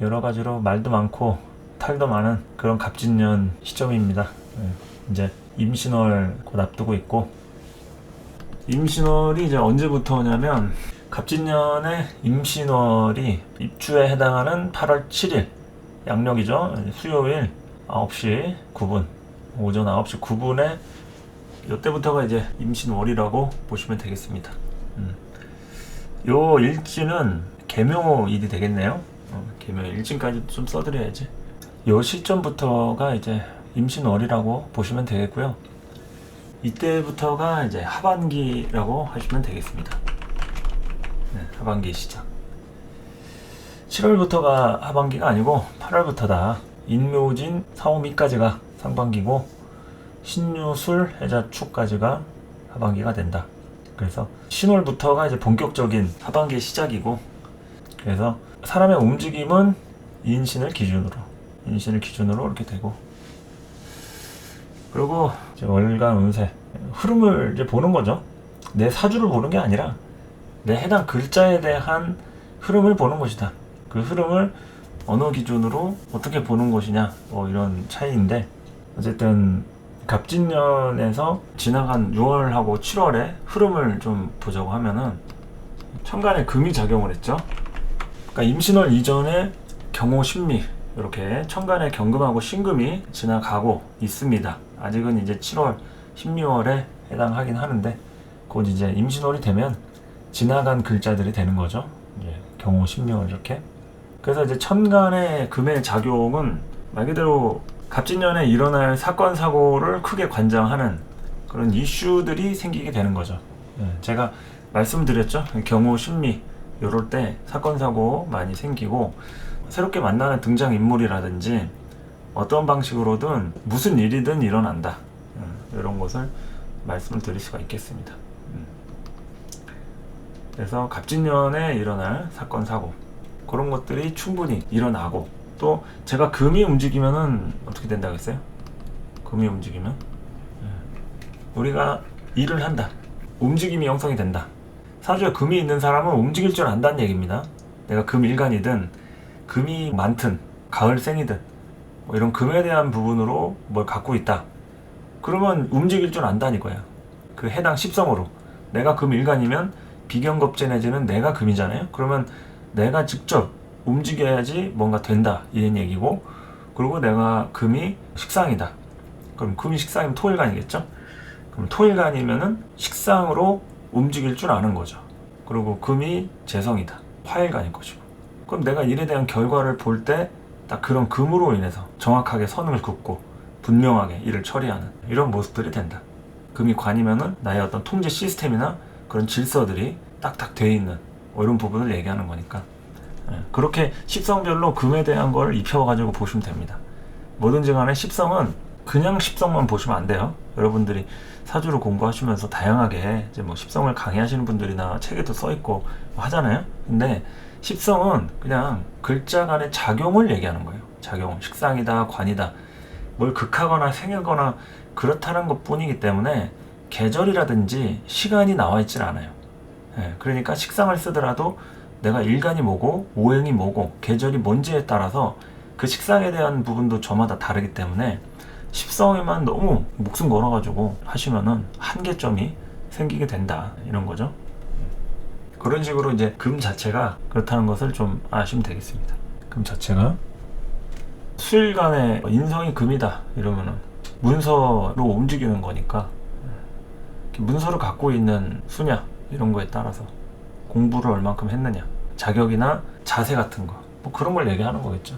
여러 가지로 말도 많고 탈도 많은 그런 갑진년 시점입니다. 이제 임신월 곧 앞두고 있고, 임신월이 이제 언제부터냐면 갑진년의 임신월이 입주에 해당하는 8월 7일 양력이죠. 수요일 9시 9분 오전 9시 9분에 이때부터가 이제 임신월이라고 보시면 되겠습니다. 요 일지는 계묘일이 되겠네요. 계묘일 일진까지 좀 써드려야지. 요 시점부터가 이제 임신월이라고 보시면 되겠고요. 이때부터가 이제 하반기라고 하시면 되겠습니다. 하반기 시작. 7월부터가 하반기가 아니고 8월부터다. 인묘진 사오미까지가 상반기고 신유술 해자축까지가 하반기가 된다. 그래서 신월부터가 이제 본격적인 하반기 시작이고, 그래서 사람의 움직임은 인신을 기준으로 이렇게 되고, 그리고 이제 월간 운세 흐름을 이제 보는 거죠. 내 사주를 보는 게 아니라 내 해당 글자에 대한 흐름을 보는 것이다. 그 흐름을 어느 기준으로 어떻게 보는 것이냐, 이런 차이인데, 어쨌든 갑진년에서 지나간 6월하고 7월의 흐름을 좀 보자고 하면은 천간에 금이 작용을 했죠. 그러니까 임신월 이전에 경호 신미, 이렇게 천간에 경금하고 신금이 지나가고 있습니다. 아직은 이제 7월, 12월에 해당하긴 하는데, 곧 이제 임신월이 되면 지나간 글자들이 되는 거죠. 이제 경호, 신묘월 이렇게. 그래서 이제 천간의 금의 작용은 말 그대로 갑진년에 일어날 사건 사고를 크게 관장하는 그런 이슈들이 생기게 되는 거죠. 제가 말씀드렸죠. 경호, 신미 이럴 때 사건 사고 많이 생기고, 새롭게 만나는 등장인물이라든지 어떤 방식으로든 무슨 일이든 일어난다. 이런 것을 말씀을 드릴 수가 있겠습니다. 그래서 갑진년에 일어날 사건 사고, 그런 것들이 충분히 일어나고, 또 제가 금이 움직이면은 어떻게 된다고 했어요? 금이 움직이면 우리가 일을 한다. 움직임이 형성이 된다. 사주에 금이 있는 사람은 움직일 줄 안다는 얘기입니다. 내가 금일간이든 금이 많든 가을생이든 이런 금에 대한 부분으로 뭘 갖고 있다. 그러면 움직일 줄 안다는 거예요. 그 해당 십성으로. 내가 금일간이면 비경겁제 내지는 내가 금이잖아요. 그러면 내가 직접 움직여야지 뭔가 된다, 이런 얘기고, 그리고 내가 금이 식상이다. 그럼 금이 식상이면 토일간이겠죠? 그럼 토일간이면은 식상으로 움직일 줄 아는 거죠. 그리고 금이 재성이다. 화일간일 것이고. 그럼 내가 일에 대한 결과를 볼 때 딱 그런 금으로 인해서 정확하게 선을 긋고 분명하게 일을 처리하는 이런 모습들이 된다. 금이 관이면은 나의 어떤 통제 시스템이나 그런 질서들이 딱딱 돼 있는 이런 부분을 얘기하는 거니까, 그렇게 십성별로 금에 대한 걸 입혀가지고 보시면 됩니다. 뭐든지 간에 십성은 그냥 십성만 보시면 안 돼요. 여러분들이 사주를 공부하시면서 다양하게 이제 뭐 십성을 강의하시는 분들이나 책에도 써있고 하잖아요. 근데 십성은 그냥 글자 간의 작용을 얘기하는 거예요. 작용, 식상이다, 관이다, 뭘 극하거나 생하거나 그렇다는 것 뿐이기 때문에 계절이라든지 시간이 나와 있질 않아요. 그러니까 식상을 쓰더라도 내가 일간이 뭐고 오행이 뭐고 계절이 뭔지에 따라서 그 식상에 대한 부분도 저마다 다르기 때문에 십성에만 너무 목숨 걸어가지고 하시면은 한계점이 생기게 된다, 이런 거죠. 그런 식으로 이제 금 자체가 그렇다는 것을 좀 아시면 되겠습니다. 금 자체가 수일간에 인성이 금이다 이러면은 문서로 움직이는 거니까, 문서를 갖고 있는 수냐 이런 거에 따라서 공부를 얼만큼 했느냐, 자격이나 자세 같은 거, 뭐 그런 걸 얘기하는 거겠죠.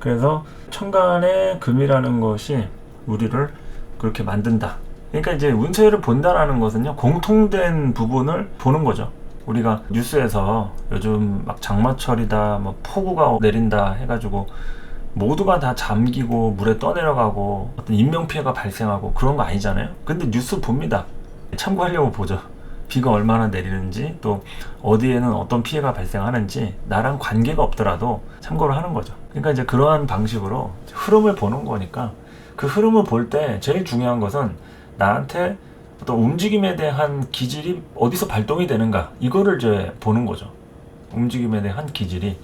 그래서 천간의 금이라는 것이 우리를 그렇게 만든다. 그러니까 이제 운세를 본다라는 것은요, 공통된 부분을 보는 거죠. 우리가 뉴스에서 요즘 막 장마철이다, 뭐 폭우가 내린다 해가지고 모두가 다 잠기고 물에 떠내려가고 어떤 인명피해가 발생하고 그런 거 아니잖아요. 근데 뉴스 봅니다. 참고하려고 보죠. 비가 얼마나 내리는지, 또 어디에는 어떤 피해가 발생하는지 나랑 관계가 없더라도 참고를 하는 거죠. 그러니까 이제 그러한 방식으로 흐름을 보는 거니까, 그 흐름을 볼 때 제일 중요한 것은 나한테 어떤 움직임에 대한 기질이 어디서 발동이 되는가, 이거를 이제 보는 거죠. 움직임에 대한 기질이.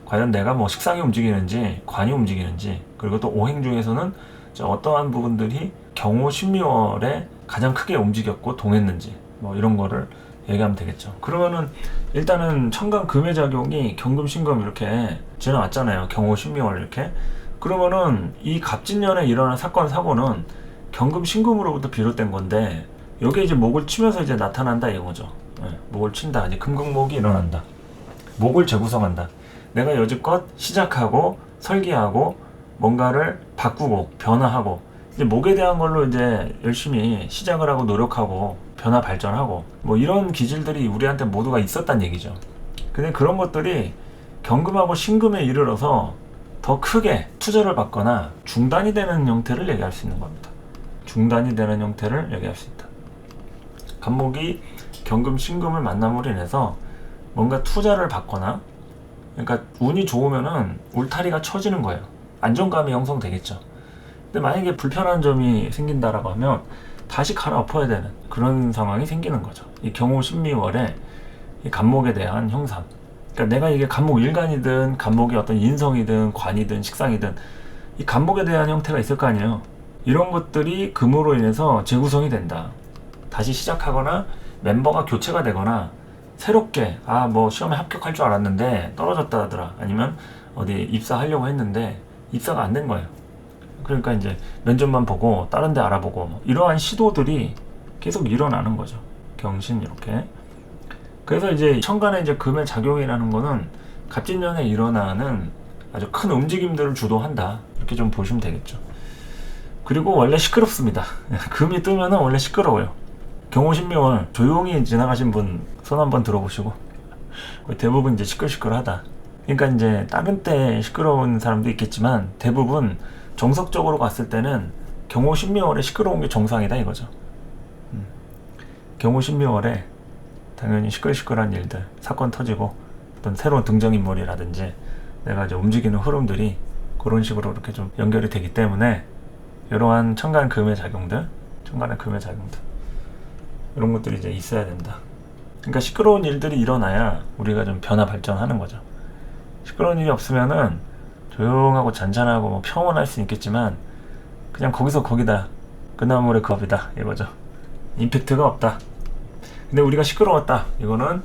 과연 내가 뭐 식상이 움직이는지 관이 움직이는지, 그리고 또 오행 중에서는 어떠한 부분들이 경호 신묘월에 가장 크게 움직였고 동했는지, 뭐 이런 거를 얘기하면 되겠죠. 그러면은 일단은 천간 금의 작용이 경금 신금 이렇게 지나왔잖아요. 경호 신묘월 이렇게. 그러면은 이 갑진년에 일어난 사건 사고는 경금 신금으로부터 비롯된 건데, 이게 이제 목을 치면서 이제 나타난다 이거죠. 목을 친다. 이제 금극목이 일어난다. 목을 재구성한다. 내가 여지껏 시작하고 설계하고 뭔가를 바꾸고 변화하고, 이제 목에 대한 걸로 이제 열심히 시작을 하고 노력하고 변화 발전하고, 뭐 이런 기질들이 우리한테 모두가 있었단 얘기죠. 근데 그런 것들이 경금하고 신금에 이르러서 더 크게 투자를 받거나 중단이 되는 형태를 얘기할 수 있는 겁니다. 중단이 되는 형태를 얘기할 수 있다. 간목이 경금 신금을 만남으로 인해서 뭔가 투자를 받거나, 그러니까 운이 좋으면은 울타리가 쳐지는 거예요. 안정감이 형성되겠죠. 근데 만약에 불편한 점이 생긴다라고 하면 다시 갈아엎어야 되는 그런 상황이 생기는 거죠. 이 경호 신미월의 이 간목에 대한 형상. 그러니까 내가 이게 간목 일간이든 간목이 어떤 인성이든 관이든 식상이든 이 간목에 대한 형태가 있을 거 아니에요. 이런 것들이 금으로 인해서 재구성이 된다. 다시 시작하거나 멤버가 교체가 되거나, 새롭게 뭐 시험에 합격할 줄 알았는데 떨어졌다 하더라, 아니면 어디 입사하려고 했는데 입사가 안 된 거예요. 그러니까 이제 면접만 보고 다른 데 알아보고, 뭐 이러한 시도들이 계속 일어나는 거죠. 경신 이렇게. 그래서 이제 천간에 이제 금의 작용이라는 거는 갑진년에 일어나는 아주 큰 움직임들을 주도한다, 이렇게 좀 보시면 되겠죠. 그리고 원래 시끄럽습니다. 금이 뜨면은 원래 시끄러워요. 경호신묘월 조용히 지나가신 분 손 한번 들어보시고, 대부분 이제 시끌시끌하다. 그러니까 이제 다른 때 시끄러운 사람도 있겠지만 대부분 정석적으로 봤을 때는 경호신묘월에 시끄러운 게 정상이다 이거죠. 경호신묘월에 당연히 시끌시끌한 일들, 사건 터지고 어떤 새로운 등장인물이라든지 내가 이제 움직이는 흐름들이 그런 식으로 이렇게 좀 연결이 되기 때문에, 이러한 천간 금의 작용들, 천간의 금의 작용들, 이런 것들이 이제 있어야 된다. 그러니까 시끄러운 일들이 일어나야 우리가 좀 변화 발전하는 거죠. 시끄러운 일이 없으면은 조용하고 잔잔하고 뭐 평온할 수 있겠지만 그냥 거기서 거기다, 그 나물의 그 법이다 이거죠. 임팩트가 없다. 근데 우리가 시끄러웠다, 이거는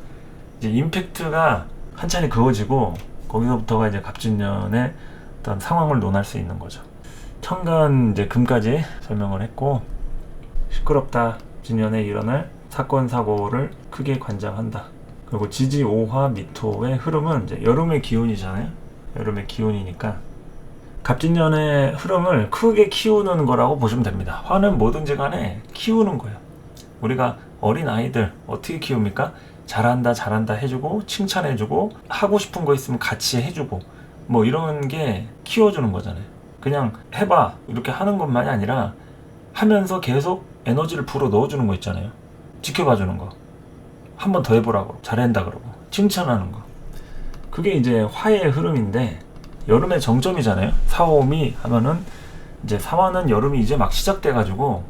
이제 임팩트가 한참이 그어지고 거기서부터가 이제 갑진년의 어떤 상황을 논할 수 있는 거죠. 천간 이제 금까지 설명을 했고, 시끄럽다, 진년에 일어날 사건 사고를 크게 관장한다. 그리고 지지 오화 미토의 흐름은 이제 여름의 기운이잖아요. 여름의 기운이니까 갑진년의 흐름을 크게 키우는 거라고 보시면 됩니다. 화는 뭐든지 간에 키우는 거예요. 우리가 어린 아이들 어떻게 키웁니까? 잘한다 잘한다 해주고 칭찬해주고 하고 싶은 거 있으면 같이 해주고, 뭐 이런 게 키워주는 거잖아요. 그냥 해봐 이렇게 하는 것만이 아니라 하면서 계속 에너지를 불어 넣어주는 거 있잖아요. 지켜봐주는 거, 한 번 더 해보라고, 잘한다 그러고 칭찬하는 거. 그게 이제 화의 흐름인데, 여름의 정점이잖아요. 사오미 하면은 이제 사화는 여름이 이제 막 시작돼가지고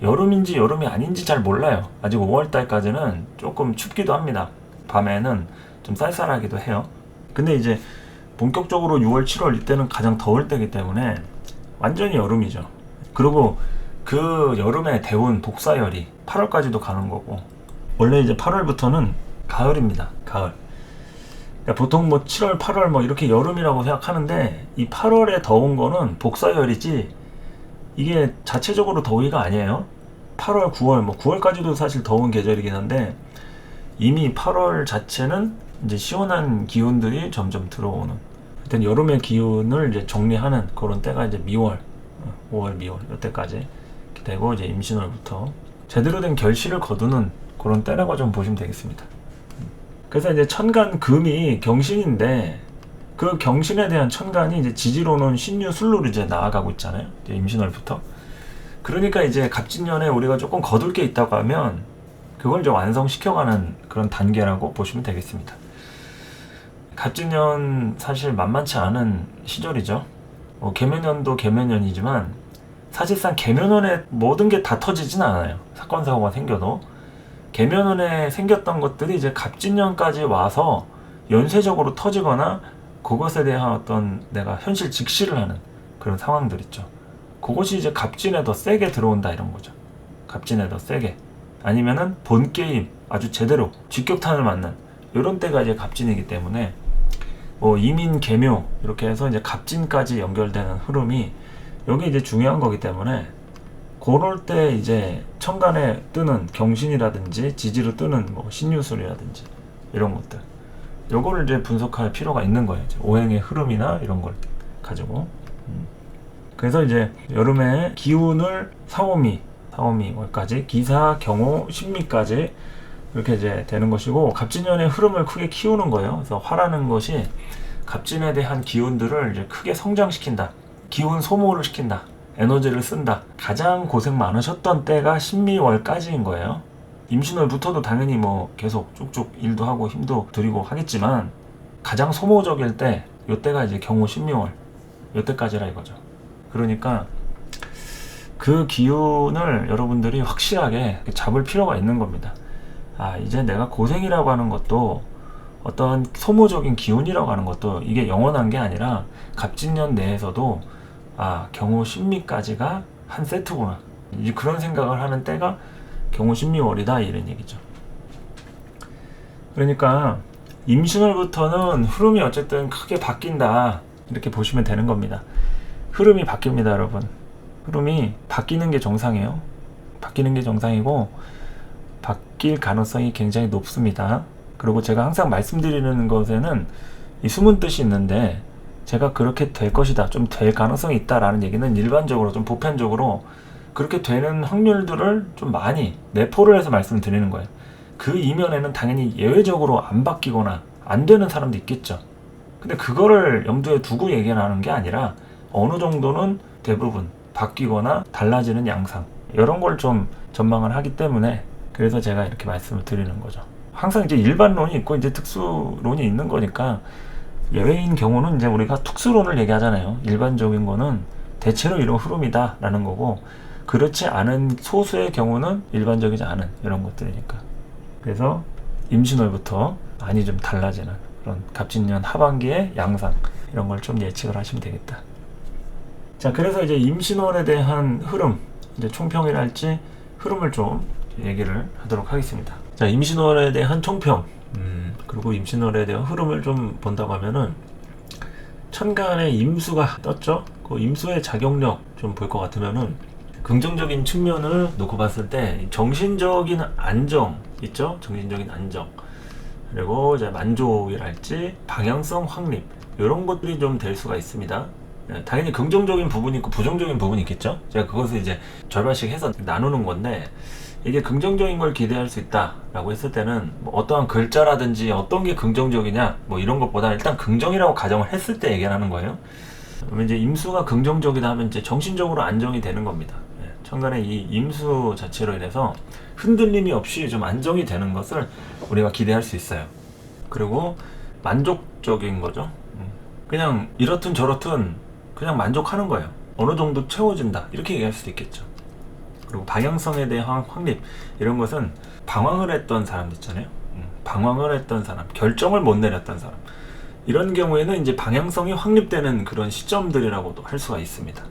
여름인지 여름이 아닌지 잘 몰라요. 아직 5월달까지는 조금 춥기도 합니다. 밤에는 좀 쌀쌀하기도 해요. 근데 이제 본격적으로 6월, 7월 이때는 가장 더울 때이기 때문에 완전히 여름이죠. 그리고 그 여름의 대운 복사열이 8월까지도 가는 거고, 원래 이제 8월부터는 가을입니다. 가을. 그러니까 보통 뭐 7월, 8월 뭐 이렇게 여름이라고 생각하는데, 이 8월에 더운 거는 복사열이지 이게 자체적으로 더위가 아니에요. 8월, 9월, 뭐 9월까지도 사실 더운 계절이긴 한데, 이미 8월 자체는 이제 시원한 기운들이 점점 들어오는, 일단 여름의 기운을 이제 정리하는 그런 때가 이제 미월, 5월, 미월 이때까지 되고, 이제 임신월부터 제대로 된 결실을 거두는 그런 때라고 좀 보시면 되겠습니다. 그래서 이제 천간 금이 경신인데, 그 경신에 대한 천간이 이제 지지로는 신유 술로로 이제 나아가고 있잖아요. 이제 임신월부터. 그러니까 이제 갑진년에 우리가 조금 거둘 게 있다고 하면 그걸 이제 완성시켜가는 그런 단계라고 보시면 되겠습니다. 갑진년 사실 만만치 않은 시절이죠. 계면년도 계면년이지만 사실상 계면원에 모든 게 다 터지진 않아요. 사건 사고가 생겨도 계면원에 생겼던 것들이 이제 갑진년까지 와서 연쇄적으로 터지거나 그것에 대한 어떤 내가 현실 직시를 하는 그런 상황들 있죠. 그것이 이제 갑진에 더 세게 들어온다 이런 거죠. 갑진에 더 세게. 아니면은 본 게임 아주 제대로 직격탄을 맞는 이런 때가 이제 갑진이기 때문에 뭐 이민 개묘 이렇게 해서 이제 갑진까지 연결되는 흐름이 여기 이제 중요한 거기 때문에 그럴 때 이제 천간에 뜨는 경신이라든지 지지로 뜨는 뭐 신유술이라든지 이런 것들 요거를 이제 분석할 필요가 있는 거예요. 오행의 흐름이나 이런 걸 가지고. 그래서 이제 여름에 기운을 사오미월까지 기사, 경호, 신미까지 이렇게 이제 되는 것이고 갑진년의 흐름을 크게 키우는 거예요. 그래서 화라는 것이 갑진에 대한 기운들을 이제 크게 성장시킨다. 기운 소모를 시킨다. 에너지를 쓴다. 가장 고생 많으셨던 때가 신미월까지인 거예요. 임신월부터도 당연히 뭐 계속 쭉쭉 일도 하고 힘도 들이고 하겠지만 가장 소모적일 때 요때가 이제 경호 신미월 요때까지라 이거죠. 그러니까 그 기운을 여러분들이 확실하게 잡을 필요가 있는 겁니다. 아, 이제 내가 고생이라고 하는 것도 어떤 소모적인 기운이라고 하는 것도 이게 영원한 게 아니라 갑진년 내에서도 아, 경호 신미까지가 한 세트구나. 이제 그런 생각을 하는 때가 경호 신미월이다 이런 얘기죠. 그러니까 임신월부터는 흐름이 어쨌든 크게 바뀐다 이렇게 보시면 되는 겁니다. 흐름이 바뀝니다, 여러분. 흐름이 바뀌는 게 정상이에요. 바뀌는 게 정상이고 바뀔 가능성이 굉장히 높습니다. 그리고 제가 항상 말씀드리는 것에는 이 숨은 뜻이 있는데 제가 그렇게 될 것이다, 좀 될 가능성이 있다라는 얘기는 일반적으로 좀 보편적으로 그렇게 되는 확률들을 좀 많이 내포를 해서 말씀을 드리는 거예요. 그 이면에는 당연히 예외적으로 안 바뀌거나 안 되는 사람도 있겠죠. 근데 그거를 염두에 두고 얘기하는 게 아니라 어느 정도는 대부분 바뀌거나 달라지는 양상 이런 걸 좀 전망을 하기 때문에 그래서 제가 이렇게 말씀을 드리는 거죠. 항상 이제 일반론이 있고 이제 특수론이 있는 거니까 예외인 경우는 이제 우리가 특수론을 얘기하잖아요. 일반적인 거는 대체로 이런 흐름이다 라는 거고 그렇지 않은 소수의 경우는 일반적이지 않은 이런 것들이니까. 그래서 임신월부터 많이 좀 달라지는 그런 갑진년 하반기의 양상 이런 걸 좀 예측을 하시면 되겠다. 자, 그래서 이제 임신월에 대한 흐름, 이제 총평이랄지 흐름을 좀 얘기를 하도록 하겠습니다. 자, 임신월에 대한 총평, 그리고 임신월에 대한 흐름을 좀 본다고 하면은 천간에 임수가 떴죠? 그 임수의 작용력 좀 볼 것 같으면은 긍정적인 측면을 놓고 봤을 때 정신적인 안정 있죠? 정신적인 안정. 그리고 이제 만족이랄지 방향성 확립 이런 것들이 좀 될 수가 있습니다. 당연히 긍정적인 부분이 있고 부정적인 부분이 있겠죠. 제가 그것을 이제 절반씩 해서 나누는 건데 이게 긍정적인 걸 기대할 수 있다 라고 했을 때는 뭐 어떠한 글자라든지 어떤 게 긍정적이냐 뭐 이런 것보다 일단 긍정이라고 가정을 했을 때 얘기하는 거예요. 그러면 이제 임수가 긍정적이다 하면 이제 정신적으로 안정이 되는 겁니다. 천간에 이 임수 자체로 인해서 흔들림이 없이 좀 안정이 되는 것을 우리가 기대할 수 있어요. 그리고 만족적인 거죠. 그냥 이렇든 저렇든 그냥 만족하는 거예요. 어느 정도 채워진다 이렇게 얘기할 수도 있겠죠. 그리고 방향성에 대한 확립 이런 것은 방황을 했던 사람들 있잖아요. 방황을 했던 사람, 결정을 못 내렸던 사람 이런 경우에는 이제 방향성이 확립되는 그런 시점들이라고도 할 수가 있습니다.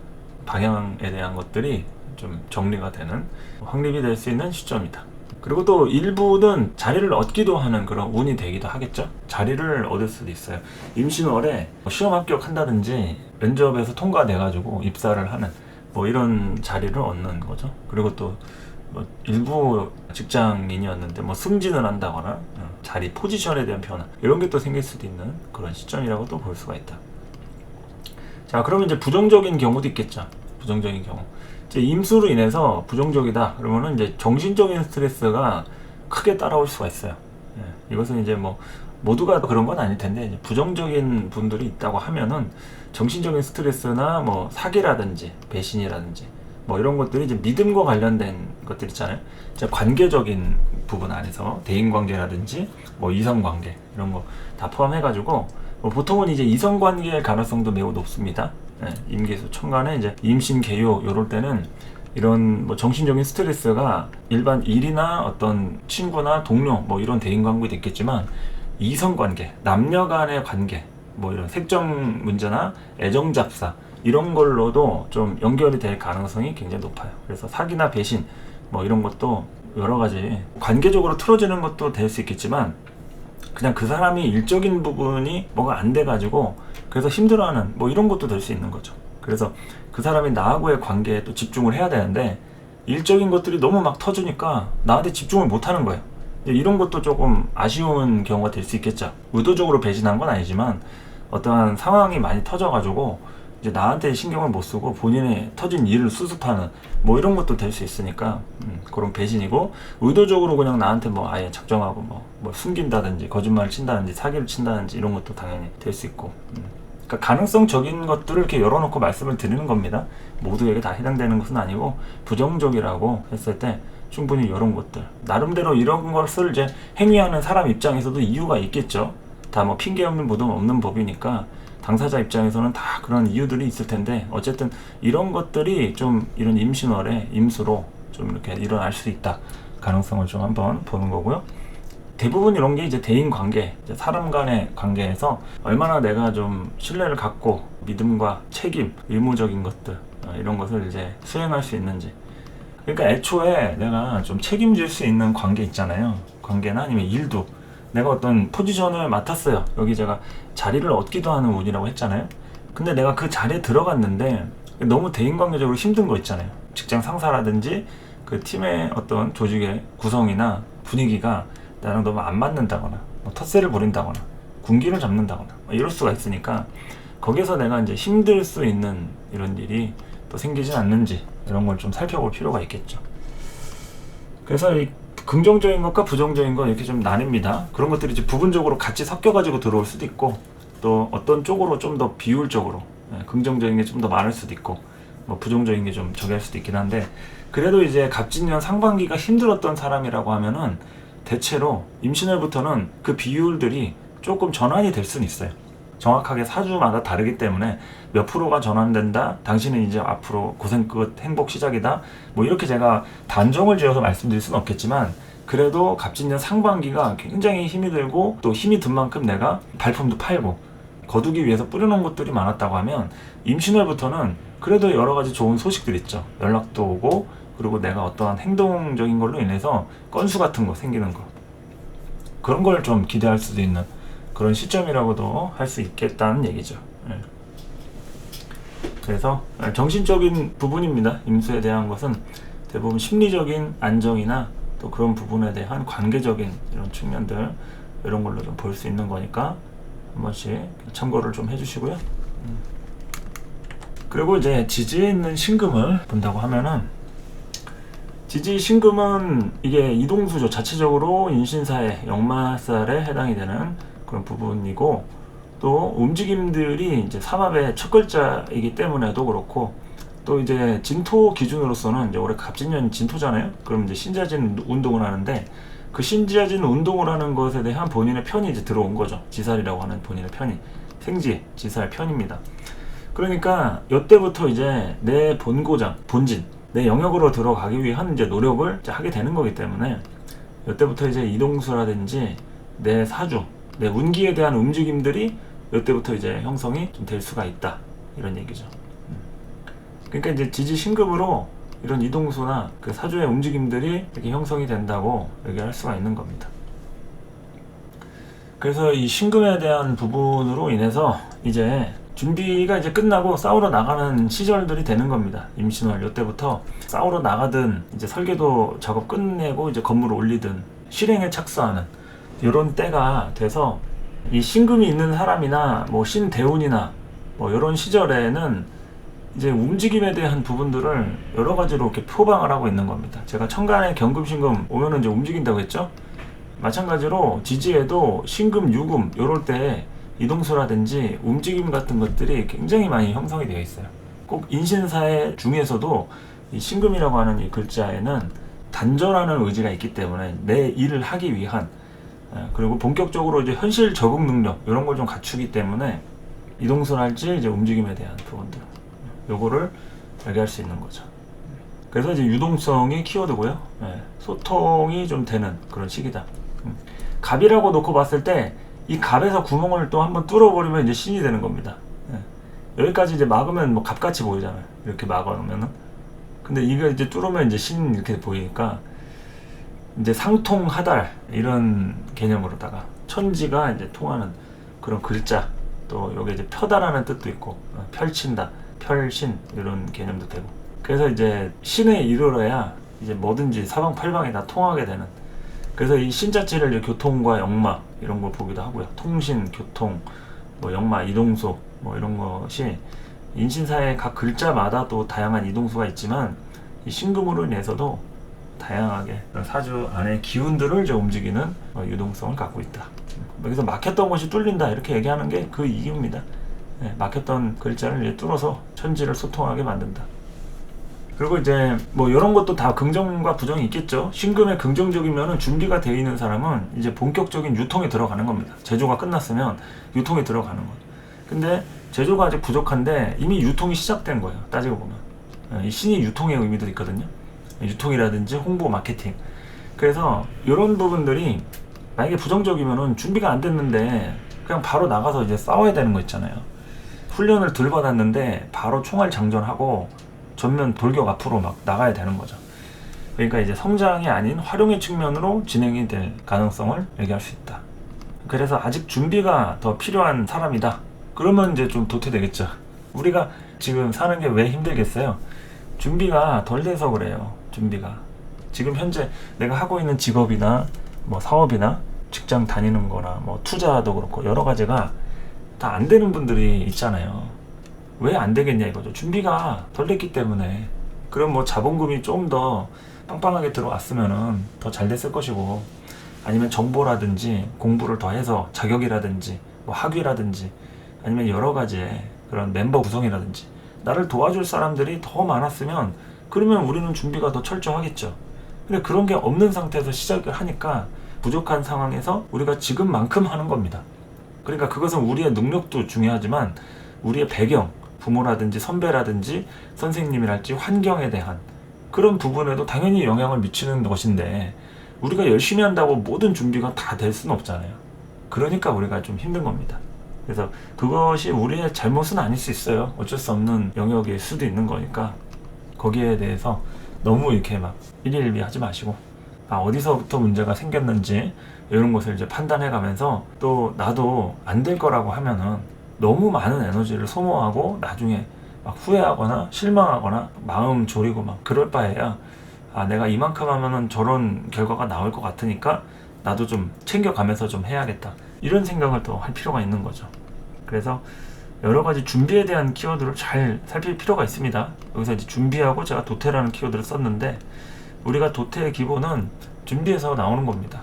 방향에 대한 것들이 좀 정리가 되는 확립이 될 수 있는 시점이다. 그리고 또 일부는 자리를 얻기도 하는 그런 운이 되기도 하겠죠. 자리를 얻을 수도 있어요. 임신월에 시험 합격한다든지 면접에서 통과돼가지고 입사를 하는 뭐 이런 자리를 얻는 거죠. 그리고 또 뭐 일부 직장인이었는데 뭐 승진을 한다거나 자리 포지션에 대한 변화 이런 게 또 생길 수도 있는 그런 시점이라고 또 볼 수가 있다. 자, 그러면 이제 부정적인 경우도 있겠죠. 부정적인 경우 이제 임수로 인해서 부정적이다 그러면은 이제 정신적인 스트레스가 크게 따라올 수가 있어요. 이것은 이제 뭐 모두가 그런 건 아닐 텐데 이제 부정적인 분들이 있다고 하면은 정신적인 스트레스나 뭐 사기라든지 배신이라든지 뭐 이런 것들이 이제 믿음과 관련된 것들 있잖아요. 이제 관계적인 부분 안에서 대인관계라든지 뭐 이성관계 이런 거 다 포함해가지고 뭐 보통은 이제 이성관계의 가능성도 매우 높습니다. 임계수 천간에 이제 임신 개요 요럴 때는 이런 뭐 정신적인 스트레스가 일반 일이나 어떤 친구나 동료 뭐 이런 대인관계도 있겠지만 이성관계, 남녀 간의 관계 뭐 이런 색정 문제나 애정 잡사 이런 걸로도 좀 연결이 될 가능성이 굉장히 높아요. 그래서 사기나 배신 뭐 이런 것도 여러 가지 관계적으로 틀어지는 것도 될 수 있겠지만 그냥 그 사람이 일적인 부분이 뭐가 안 돼가지고 그래서 힘들어하는 뭐 이런 것도 될 수 있는 거죠. 그래서 그 사람이 나하고의 관계에 또 집중을 해야 되는데 일적인 것들이 너무 막 터지니까 나한테 집중을 못 하는 거예요. 이런 것도 조금 아쉬운 경우가 될 수 있겠죠. 의도적으로 배신한 건 아니지만 어떠한 상황이 많이 터져가지고 이제 나한테 신경을 못 쓰고 본인의 터진 일을 수습하는 뭐 이런 것도 될 수 있으니까 그런 배신이고, 의도적으로 그냥 나한테 뭐 아예 작정하고 뭐 숨긴다든지 거짓말을 친다든지 사기를 친다든지 이런 것도 당연히 될 수 있고, 그러니까 가능성적인 것들을 이렇게 열어놓고 말씀을 드리는 겁니다. 모두에게 다 해당되는 것은 아니고 부정적이라고 했을 때 충분히 이런 것들 나름대로 이런 것을 이제 행위하는 사람 입장에서도 이유가 있겠죠. 다 뭐 핑계 없는 무덤 없는 법이니까 당사자 입장에서는 다 그런 이유들이 있을 텐데, 어쨌든 이런 것들이 좀 이런 임신월의 임수로 좀 이렇게 일어날 수 있다 가능성을 좀 한번 보는 거고요. 대부분 이런 게 이제 대인 관계, 이제 사람 간의 관계에서 얼마나 내가 좀 신뢰를 갖고 믿음과 책임, 의무적인 것들 이런 것을 이제 수행할 수 있는지. 그러니까 애초에 내가 좀 책임질 수 있는 관계 있잖아요. 관계나 아니면 일도 내가 어떤 포지션을 맡았어요. 여기 제가 자리를 얻기도 하는 운이라고 했잖아요. 근데 내가 그 자리에 들어갔는데 너무 대인관계적으로 힘든 거 있잖아요. 직장 상사라든지 그 팀의 어떤 조직의 구성이나 분위기가 나랑 너무 안 맞는다거나 뭐 텃세를 부린다거나 군기를 잡는다거나 이럴 수가 있으니까 거기서 내가 이제 힘들 수 있는 이런 일이 또 생기진 않는지 이런 걸 좀 살펴볼 필요가 있겠죠. 그래서 이 긍정적인 것과 부정적인 것 이렇게 좀 나뉩니다. 그런 것들이 이제 부분적으로 같이 섞여가지고 들어올 수도 있고, 또 어떤 쪽으로 좀 더 비율적으로 긍정적인 게 좀 더 많을 수도 있고, 뭐 부정적인 게 좀 적을 수도 있긴 한데, 그래도 이제 갑진년 상반기가 힘들었던 사람이라고 하면은 대체로 임신월부터는 그 비율들이 조금 전환이 될 수는 있어요. 정확하게 사주마다 다르기 때문에 몇 프로가 전환된다, 당신은 이제 앞으로 고생 끝 행복 시작이다, 뭐 이렇게 제가 단정을 지어서 말씀드릴 수는 없겠지만, 그래도 갑진년 상반기가 굉장히 힘이 들고 또 힘이 든 만큼 내가 발품도 팔고 거두기 위해서 뿌려놓은 것들이 많았다고 하면, 임신월부터는 그래도 여러 가지 좋은 소식들 있죠. 연락도 오고, 그리고 내가 어떠한 행동적인 걸로 인해서 건수 같은 거 생기는 거, 그런 걸 좀 기대할 수도 있는 그런 시점이라고도 할 수 있겠다는 얘기죠. 그래서 정신적인 부분입니다. 임수에 대한 것은 대부분 심리적인 안정이나 또 그런 부분에 대한 관계적인 이런 측면들, 이런 걸로 좀 볼 수 있는 거니까 한 번씩 참고를 좀 해주시고요. 그리고 이제 지지에 있는 신금을 본다고 하면은, 지지 신금은 이게 이동수죠. 자체적으로 인신사의 역마살에 해당이 되는 그런 부분이고, 또 움직임들이 이제 삼합의 첫 글자이기 때문에도 그렇고, 또 이제 진토 기준으로서는 이제 올해 갑진년 진토잖아요. 그럼 이제 신자진 운동을 하는데, 그 신자진 운동을 하는 것에 대한 본인의 편이 이제 들어온 거죠. 지살이라고 하는 본인의 편이 생지 지살 편입니다. 그러니까 이때부터 이제 내 본고장, 본진, 내 영역으로 들어가기 위한 이제 노력을 이제 하게 되는 거기 때문에, 이때부터 이제 이동수라든지 내 사주, 내 운기에 대한 움직임들이 이때부터 이제 형성이 좀 될 수가 있다, 이런 얘기죠. 그러니까 이제 지지 신금으로 이런 이동수나 그 사주의 움직임들이 이렇게 형성이 된다고 얘기할 수가 있는 겁니다. 그래서 이 신금에 대한 부분으로 인해서 이제 준비가 이제 끝나고 싸우러 나가는 시절들이 되는 겁니다. 임신월 이때부터 싸우러 나가든 이제 설계도 작업 끝내고 이제 건물을 올리든 실행에 착수하는 이런 때가 돼서, 이 신금이 있는 사람이나 뭐 신대운이나 뭐 이런 시절에는 이제 움직임에 대한 부분들을 여러 가지로 이렇게 표방을 하고 있는 겁니다. 제가 천간에 경금신금 오면은 이제 움직인다고 했죠. 마찬가지로 지지에도 신금, 유금 이럴 때 이동수라든지 움직임 같은 것들이 굉장히 많이 형성이 되어 있어요. 꼭 인신사의 중에서도 이 신금이라고 하는 이 글자에는 단절하는 의지가 있기 때문에 내 일을 하기 위한, 그리고 본격적으로 이제 현실 적응 능력 이런 걸 좀 갖추기 때문에 이동수랄지 이제 움직임에 대한 부분들, 요거를 얘기할 수 있는 거죠. 그래서 이제 유동성이 키워드고요. 소통이 좀 되는 그런 시기다. 갑이라고 놓고 봤을 때 이 갑에서 구멍을 또 한번 뚫어버리면 이제 신이 되는 겁니다. 예. 여기까지 이제 막으면 뭐 갑같이 보이잖아요. 이렇게 막아놓으면은. 근데 이거 이제 뚫으면 이제 신 이렇게 보이니까 이제 상통하달 이런 개념으로다가 천지가 이제 통하는 그런 글자, 또 여기 이제 펴다라는 뜻도 있고 펼친다, 펼신 이런 개념도 되고. 그래서 이제 신에 이르러야 이제 뭐든지 사방팔방에 다 통하게 되는. 그래서 이 신 자체를 이제 교통과 역마 이런 걸 보기도 하고요. 통신, 교통, 뭐 역마, 이동수 뭐 이런 것이 인신사의 각 글자마다 또 다양한 이동수가 있지만 이 신금으로 인해서도 다양하게 사주 안의 기운들을 이제 움직이는 유동성을 갖고 있다. 여기서 막혔던 것이 뚫린다 이렇게 얘기하는 게 그 이유입니다. 네, 막혔던 글자를 이제 뚫어서 천지를 소통하게 만든다. 그리고 이제 뭐 이런 것도 다 긍정과 부정이 있겠죠. 신금에 긍정적이면은 준비가 되어 있는 사람은 이제 본격적인 유통에 들어가는 겁니다. 제조가 끝났으면 유통에 들어가는 거죠. 근데 제조가 아직 부족한데 이미 유통이 시작된 거예요. 따지고 보면 이 신이 유통의 의미도 있거든요. 유통이라든지 홍보, 마케팅. 그래서 이런 부분들이 만약에 부정적이면은 준비가 안 됐는데 그냥 바로 나가서 이제 싸워야 되는 거 있잖아요. 훈련을 덜 받았는데 바로 총알 장전하고 전면 돌격 앞으로 막 나가야 되는 거죠. 그러니까 이제 성장이 아닌 활용의 측면으로 진행이 될 가능성을 얘기할 수 있다. 그래서 아직 준비가 더 필요한 사람이다. 그러면 이제 좀 도태되겠죠. 우리가 지금 사는 게 왜 힘들겠어요? 준비가 덜 돼서 그래요. 준비가. 지금 현재 내가 하고 있는 직업이나 뭐 사업이나 직장 다니는 거나 뭐 투자도 그렇고 여러 가지가 다 안 되는 분들이 있잖아요. 왜 안 되겠냐 이거죠. 준비가 덜 됐기 때문에. 그럼 뭐 자본금이 좀 더 빵빵하게 들어왔으면은 더 잘 됐을 것이고, 아니면 정보라든지 공부를 더 해서 자격이라든지 뭐 학위라든지 아니면 여러 가지의 그런 멤버 구성이라든지 나를 도와줄 사람들이 더 많았으면 그러면 우리는 준비가 더 철저하겠죠. 근데 그런 게 없는 상태에서 시작을 하니까 부족한 상황에서 우리가 지금만큼 하는 겁니다. 그러니까 그것은 우리의 능력도 중요하지만 우리의 배경, 부모라든지 선배라든지 선생님이랄지 환경에 대한 그런 부분에도 당연히 영향을 미치는 것인데, 우리가 열심히 한다고 모든 준비가 다 될 수는 없잖아요. 그러니까 우리가 좀 힘든 겁니다. 그래서 그것이 우리의 잘못은 아닐 수 있어요. 어쩔 수 없는 영역일 수도 있는 거니까 거기에 대해서 너무 이렇게 막 일일비 하지 마시고, 어디서부터 문제가 생겼는지 이런 것을 이제 판단해 가면서, 또 나도 안 될 거라고 하면은 너무 많은 에너지를 소모하고 나중에 막 후회하거나 실망하거나 마음 졸이고 막 그럴 바에야 내가 이만큼 하면은 저런 결과가 나올 것 같으니까 나도 좀 챙겨가면서 좀 해야겠다, 이런 생각을 또 할 필요가 있는 거죠. 그래서 여러 가지 준비에 대한 키워드를 잘 살필 필요가 있습니다. 여기서 이제 준비하고 제가 도태라는 키워드를 썼는데, 우리가 도태의 기본은 준비에서 나오는 겁니다.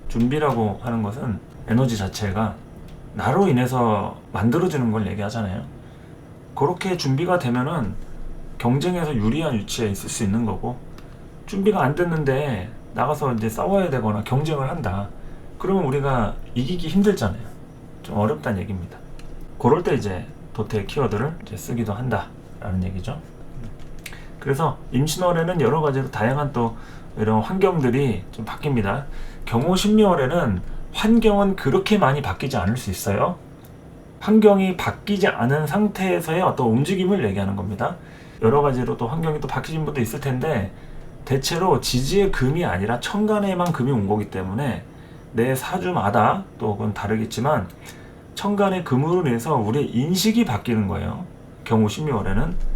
준비라고 하는 것은 에너지 자체가 나로 인해서 만들어지는 걸 얘기하잖아요. 그렇게 준비가 되면은 경쟁에서 유리한 위치에 있을 수 있는 거고, 준비가 안 됐는데 나가서 이제 싸워야 되거나 경쟁을 한다. 그러면 우리가 이기기 힘들잖아요. 좀 어렵다는 얘기입니다. 그럴 때 이제 도태 키워드를 이제 쓰기도 한다라는 얘기죠. 그래서 임신월에는 여러 가지로 다양한 또 이런 환경들이 좀 바뀝니다. 경호 신묘월에는 환경은 그렇게 많이 바뀌지 않을 수 있어요. 환경이 바뀌지 않은 상태에서의 어떤 움직임을 얘기하는 겁니다. 여러 가지로 또 환경이 또 바뀌신 분도 있을 텐데, 대체로 지지의 금이 아니라 천간에만 금이 온 거기 때문에 내 사주마다 또 그건 다르겠지만 천간의 금으로 인해서 우리의 인식이 바뀌는 거예요. 경호 신묘월에는.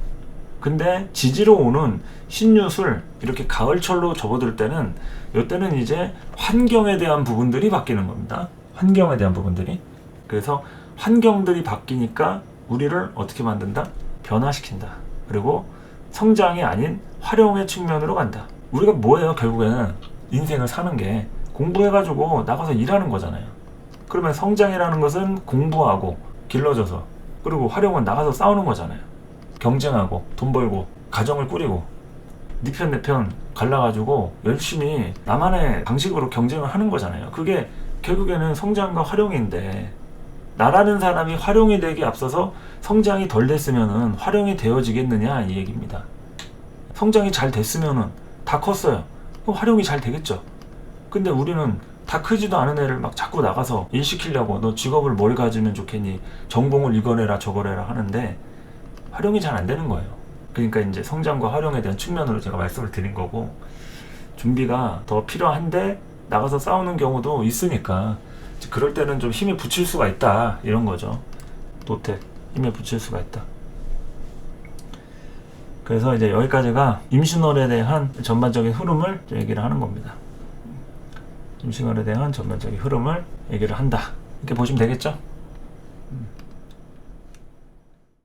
근데 지지로 오는 신유술, 이렇게 가을철로 접어들 때는, 이때는 이제 환경에 대한 부분들이 바뀌는 겁니다. 환경에 대한 부분들이. 그래서 환경들이 바뀌니까 우리를 어떻게 만든다? 변화시킨다. 그리고 성장이 아닌 활용의 측면으로 간다. 우리가 뭐예요? 결국에는 인생을 사는 게 공부해가지고 나가서 일하는 거잖아요. 그러면 성장이라는 것은 공부하고 길러져서, 그리고 활용은 나가서 싸우는 거잖아요. 경쟁하고 돈 벌고 가정을 꾸리고 네 편 내 편 갈라가지고 열심히 나만의 방식으로 경쟁을 하는 거잖아요. 그게 결국에는 성장과 활용인데, 나라는 사람이 활용이 되기 앞서서 성장이 덜 됐으면은 활용이 되어지겠느냐 이 얘기입니다. 성장이 잘 됐으면은 다 컸어요. 그럼 활용이 잘 되겠죠. 근데 우리는 다 크지도 않은 애를 막 자꾸 나가서 일 시키려고 너 직업을 뭘 가지면 좋겠니? 전공을 이거래라 저거래라 하는데 활용이 잘 안 되는 거예요. 그러니까 이제 성장과 활용에 대한 측면으로 제가 말씀을 드린 거고, 준비가 더 필요한데 나가서 싸우는 경우도 있으니까 그럴 때는 좀 힘에 붙일 수가 있다 이런 거죠. 노텍 힘에 붙일 수가 있다. 그래서 이제 여기까지가 임신월에 대한 전반적인 흐름을 얘기를 하는 겁니다. 임신월에 대한 전반적인 흐름을 얘기를 한다 이렇게 보시면 되겠죠.